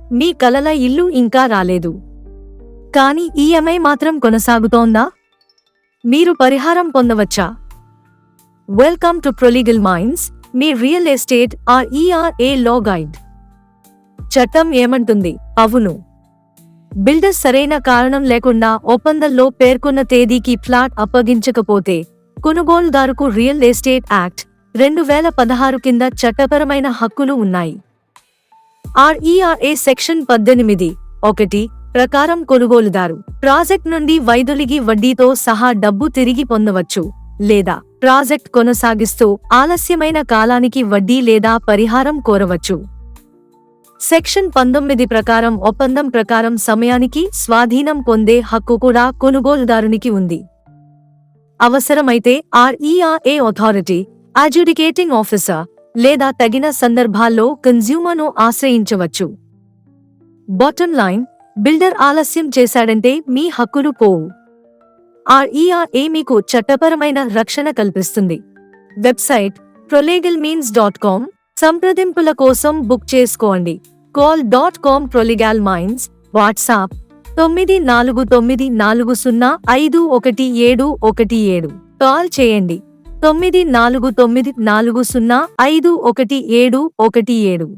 మీ కలల ఇల్లు ఇంకా రాలేదు, కానీ ఈఎంఐ మాత్రం కొనసాగుతోందా? మీరు పరిహారం పొందవచ్చా? వెల్కమ్ టు ప్రొలీగల్ మైండ్స్, మీ real estate RERA law guide. చట్టం ఏమంటుంది? అవును, బిల్డర్ సరైన కారణం లేకుండా ఒప్పందంలో పేర్కొన్న తేదీకి ఫ్లాట్ అప్పగించకపోతే కొనుగోలుదారుకు రియల్ ఎస్టేట్ యాక్ట్ 2016 కింద చట్టపరమైన హక్కులు ఉన్నాయి. RERA సెక్షన్ 18(1) ప్రకారం కొనుగోలుదారు ప్రాజెక్ట్ నుండి వైదొలిగి వడ్డీతో సహా డబ్బు తిరిగి పొందవచ్చు, లేదా ప్రాజెక్ట్ కొనసాగిస్తూ ఆలస్యమైన కాలానికి వడ్డీ లేదా పరిహారం కోరవచ్చు. సెక్షన్ 19 ప్రకారం ఒప్పందం ప్రకారం సమయానికి స్వాధీనం పొందే హక్కు కూడా కొనుగోలుదారునికి ఉంది. అవసరమైతే RERA అథారిటీ, అడ్జుడికేటింగ్ ఆఫీసర్ లేదా తగిన సందర్భాల్లో కన్జ్యూమర్ను ఆశ్రయించవచ్చు. బాటమ్ లైన్, బిల్డర్ ఆలస్యం చేశాడంటే మీ హక్కులు పోవు. RERA మీకు చట్టపరమైన రక్షణ కల్పిస్తుంది. Website prolegalminds.com. సంప్రదింపుల కోసం బుక్ చేసుకోండి. call.com Prolegal Minds. WhatsApp 9494051717. Call చేయండి 9494051717.